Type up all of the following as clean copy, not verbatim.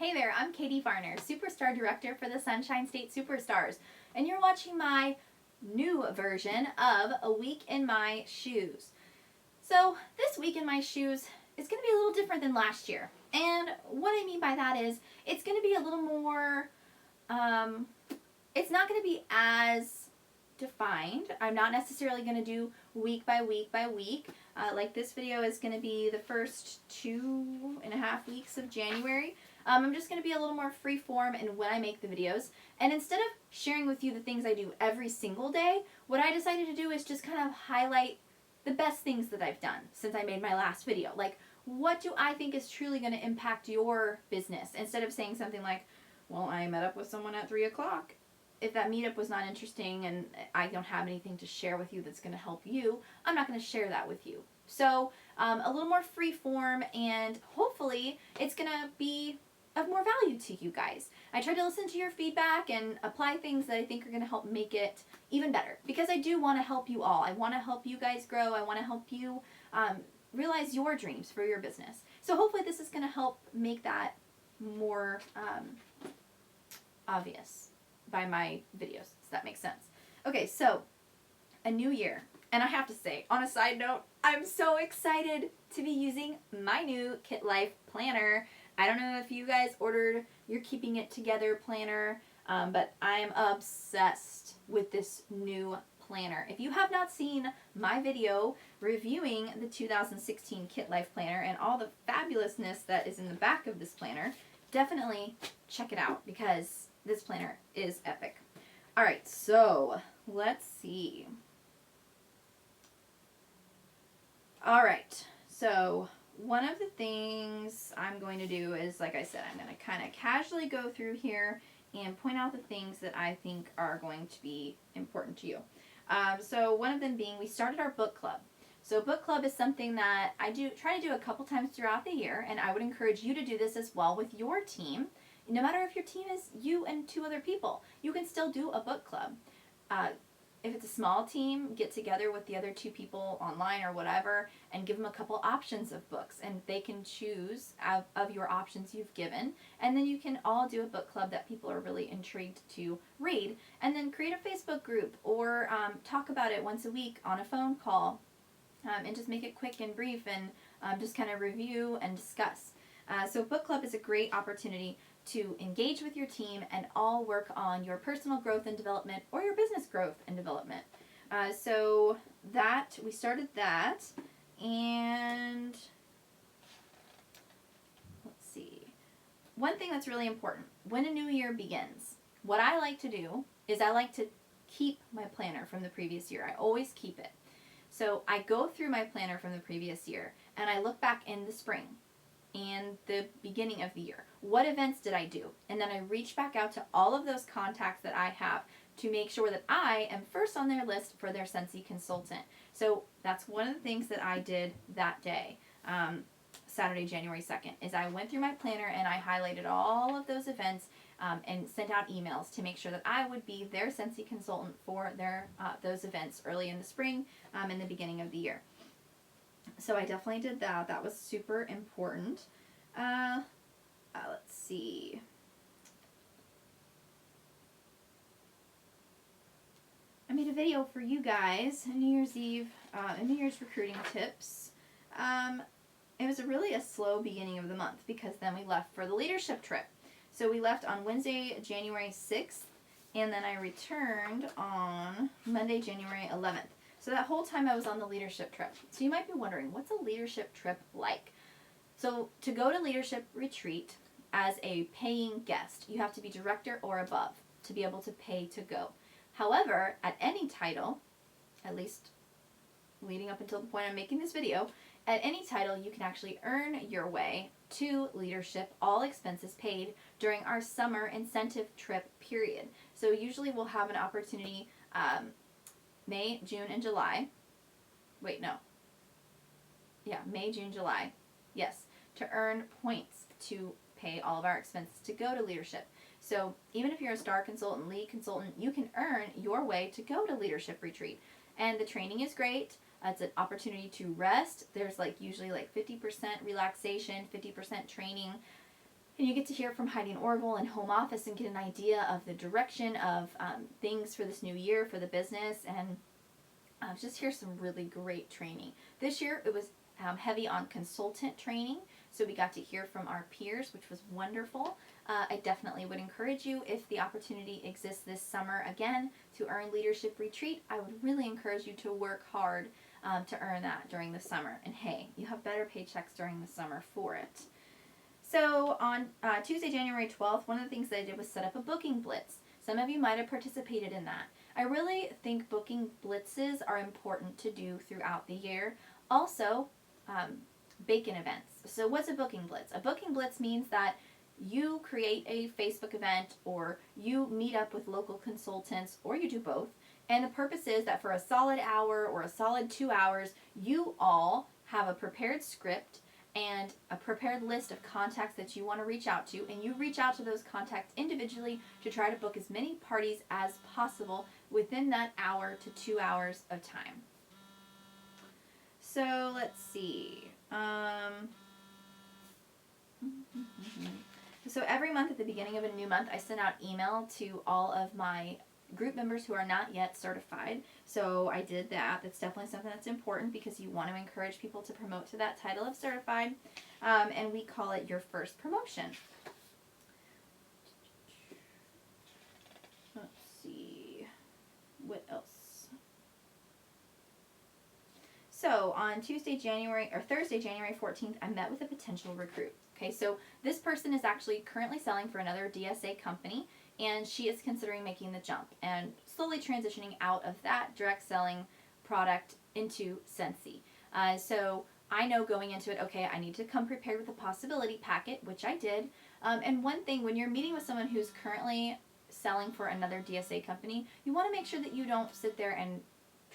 Hey there, I'm Katie Varner, Superstar Director for the Sunshine State Superstars, and you're watching my new version of A Week in My Shoes. So, this week in my shoes is going to be a little different than last year. And what I mean by that is, it's going to be a little more, it's not going to be as defined. I'm not necessarily going to do week by week by week. Like this video is going to be the first 2.5 weeks of January. I'm just going to be a little more free form in when I make the videos. And instead of sharing with you the things I do every single day, what I decided to do is just kind of highlight the best things that I've done since I made my last video. Like, what do I think is truly going to impact your business? Instead of saying something like, well, I met up with someone at 3 o'clock. If that meetup was not interesting and I don't have anything to share with you that's going to help you, I'm not going to share that with you. So a little more free form, and hopefully it's going to be of more value to you guys. I try to listen to your feedback and apply things that I think are going to help make it even better, because I do want to help you all. I want to help you guys grow. I want to help you realize your dreams for your business. So hopefully this is going to help make that more obvious by my videos. Does that make sense? Okay, so a new year. And I have to say, on a side note, I'm so excited to be using my new Kit Life planner. I don't know if you guys ordered your Keeping It Together planner, but I'm obsessed with this new planner. If you have not seen my video reviewing the 2016 Kit Life planner and all the fabulousness that is in the back of this planner, definitely check it out because this planner is epic. All right, so let's see. All right, so one of the things I'm going to do is, like I said, I'm going to kind of casually go through here and point out the things that I think are going to be important to you. So one of them being, we started our book club. So book club is something that I try to do a couple times throughout the year, and I would encourage you to do this as well with your team. No matter if your team is you and 2 other people, you can still do a book club. If it's a small team, get together with the other 2 people online or whatever and give them a couple options of books, and they can choose of your options you've given, and then you can all do a book club that people are really intrigued to read, and then create a Facebook group or talk about it once a week on a phone call, and just make it quick and brief and just kind of review and discuss. So book club is a great opportunity to engage with your team and all work on your personal growth and development or your business growth and development. So that, we started that, and let's see. One thing that's really important, when a new year begins, what I like to do is I like to keep my planner from the previous year. I always keep it. So I go through my planner from the previous year and I look back in the spring and the beginning of the year. What events did I do? And then I reach back out to all of those contacts that I have to make sure that I am first on their list for their Scentsy consultant. So that's one of the things that I did that day, Saturday, January 2nd, is I went through my planner and I highlighted all of those events and sent out emails to make sure that I would be their Scentsy consultant for their those events early in the spring and the beginning of the year. So I definitely did that. That was super important. Let's see. I made a video for you guys, New Year's Eve, New Year's recruiting tips. It was really a slow beginning of the month because then we left for the leadership trip. So we left on Wednesday, January 6th, and then I returned on Monday, January 11th. So that whole time I was on the leadership trip. So you might be wondering, what's a leadership trip like? So to go to leadership retreat as a paying guest, you have to be director or above to be able to pay to go. However, at any title, at least leading up until the point I'm making this video, at any title you can actually earn your way to leadership, all expenses paid, during our summer incentive trip period. So usually we'll have an opportunity May, June, and July. Wait, no. Yeah, May, June, July. Yes, to earn points to pay all of our expenses to go to leadership. So even if you're a star consultant, lead consultant, you can earn your way to go to leadership retreat. And the training is great. It's an opportunity to rest. There's usually 50% relaxation, 50% training. And you get to hear from Heidi and Orville and home office and get an idea of the direction of things for this new year for the business, and just hear some really great training. This year it was heavy on consultant training, so we got to hear from our peers, which was wonderful. I definitely would encourage you, if the opportunity exists this summer again to earn Leadership Retreat, I would really encourage you to work hard to earn that during the summer. And hey, you have better paychecks during the summer for it. So on Tuesday, January 12th, one of the things that I did was set up a booking blitz. Some of you might have participated in that. I really think booking blitzes are important to do throughout the year. Also, bake-in events. So what's a booking blitz? A booking blitz means that you create a Facebook event, or you meet up with local consultants, or you do both. And the purpose is that for a solid hour or a solid 2 hours, you all have a prepared script and a prepared list of contacts that you want to reach out to, and you reach out to those contacts individually to try to book as many parties as possible within that hour to 2 hours of time. So let's see. So every month at the beginning of a new month, I send out email to all of my group members who are not yet certified. So I did that. That's definitely something that's important, because you want to encourage people to promote to that title of certified. And we call it your first promotion. Let's see. What else? So on Thursday, January 14th, I met with a potential recruit. Okay, so this person is actually currently selling for another DSA company, and she is considering making the jump and slowly transitioning out of that direct selling product into Scentsy. So I know going into it, okay, I need to come prepared with a possibility packet, which I did. And one thing, when you're meeting with someone who's currently selling for another DSA company, you want to make sure that you don't sit there and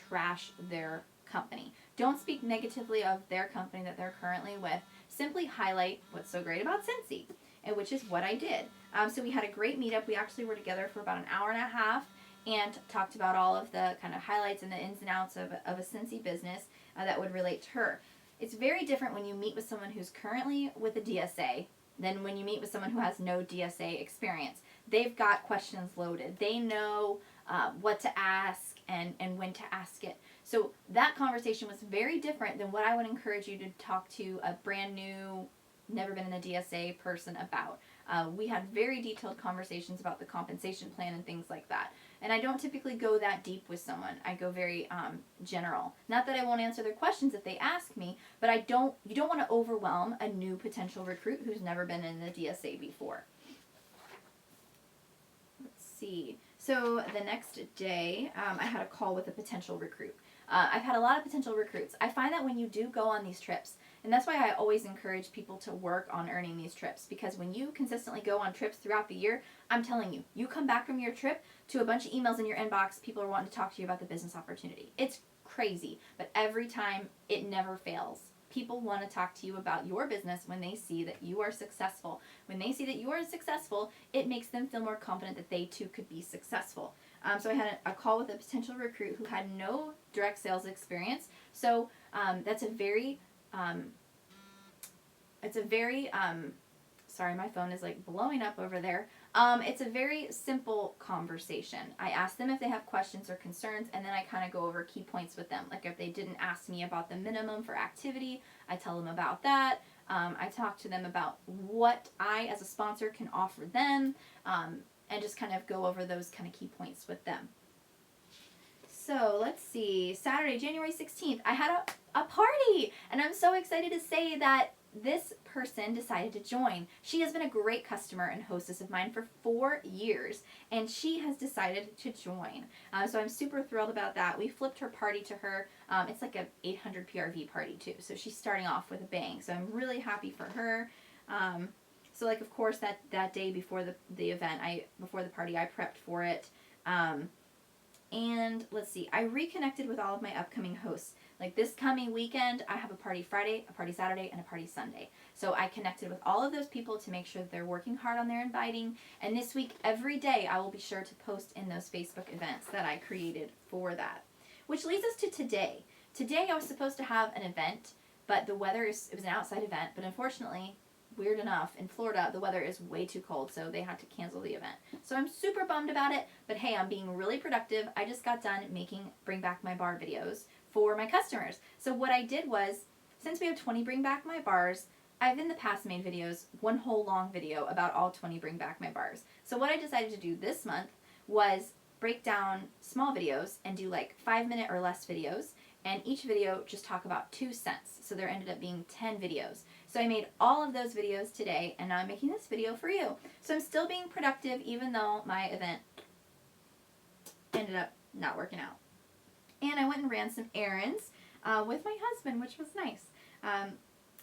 trash their company. Don't speak negatively of their company that they're currently with. Simply highlight what's so great about Scentsy, and which is what I did. So we had a great meetup. We actually were together for about an hour and a half and talked about all of the kind of highlights and the ins and outs of a Scentsy business that would relate to her. It's very different when you meet with someone who's currently with a DSA than when you meet with someone who has no DSA experience. They've got questions loaded. They know what to ask and when to ask it. So that conversation was very different than what I would encourage you to talk to a brand new, never been in a DSA person about. We had very detailed conversations about the compensation plan and things like that. And I don't typically go that deep with someone. I go very general. Not that I won't answer their questions if they ask me, but you don't want to overwhelm a new potential recruit who's never been in the DSA before. Let's see. So the next day, I had a call with a potential recruit. I've had a lot of potential recruits. I find that when you do go on these trips, and that's why I always encourage people to work on earning these trips, because when you consistently go on trips throughout the year, I'm telling you, you come back from your trip to a bunch of emails in your inbox, people are wanting to talk to you about the business opportunity. It's crazy, but every time it never fails. People want to talk to you about your business when they see that you are successful. When they see that you are successful, it makes them feel more confident that they too could be successful. So I had a call with a potential recruit who had no direct sales experience. So that's a very, sorry, my phone is like blowing up over there. It's a very simple conversation. I ask them if they have questions or concerns, and then I kind of go over key points with them. Like if they didn't ask me about the minimum for activity, I tell them about that. I talk to them about what I, as a sponsor, can offer them, and just kind of go over those kind of key points with them. So let's see, Saturday, January 16th, I had a party, and I'm so excited to say that this person decided to join. She has been a great customer and hostess of mine for 4 years, and she has decided to join. So I'm super thrilled about that. We flipped her party to her. It's like a 800 PRV party too, so she's starting off with a bang. So I'm really happy for her. So like, of course, that day before the event, before the party, I prepped for it. And let's see, I reconnected with all of my upcoming hosts. Like this coming weekend, I have a party Friday, a party Saturday, and a party Sunday. So I connected with all of those people to make sure that they're working hard on their inviting. And this week, every day, I will be sure to post in those Facebook events that I created for that. Which leads us to today. Today, I was supposed to have an event, but the weather it was an outside event, but unfortunately, weird enough, in Florida, the weather is way too cold, so they had to cancel the event. So I'm super bummed about it, but hey, I'm being really productive. I just got done making Bring Back My Bar videos for my customers. So what I did was, since we have 20 Bring Back My Bars, I've in the past made videos, one whole long video about all 20 Bring Back My Bars. So what I decided to do this month was break down small videos and do like 5-minute or less videos, and each video just talk about 2 cents. So there ended up being 10 videos. So I made all of those videos today, and now I'm making this video for you. So I'm still being productive even though my event ended up not working out. And I went and ran some errands with my husband, which was nice.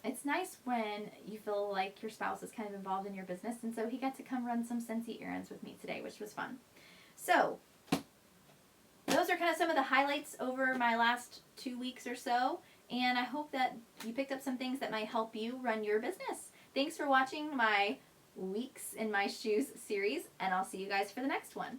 It's nice when you feel like your spouse is kind of involved in your business, and so he got to come run some Scentsy errands with me today, which was fun. So those are kind of some of the highlights over my last 2 weeks or so, and I hope that you picked up some things that might help you run your business. Thanks for watching my Weeks in My Shoes series, and I'll see you guys for the next one.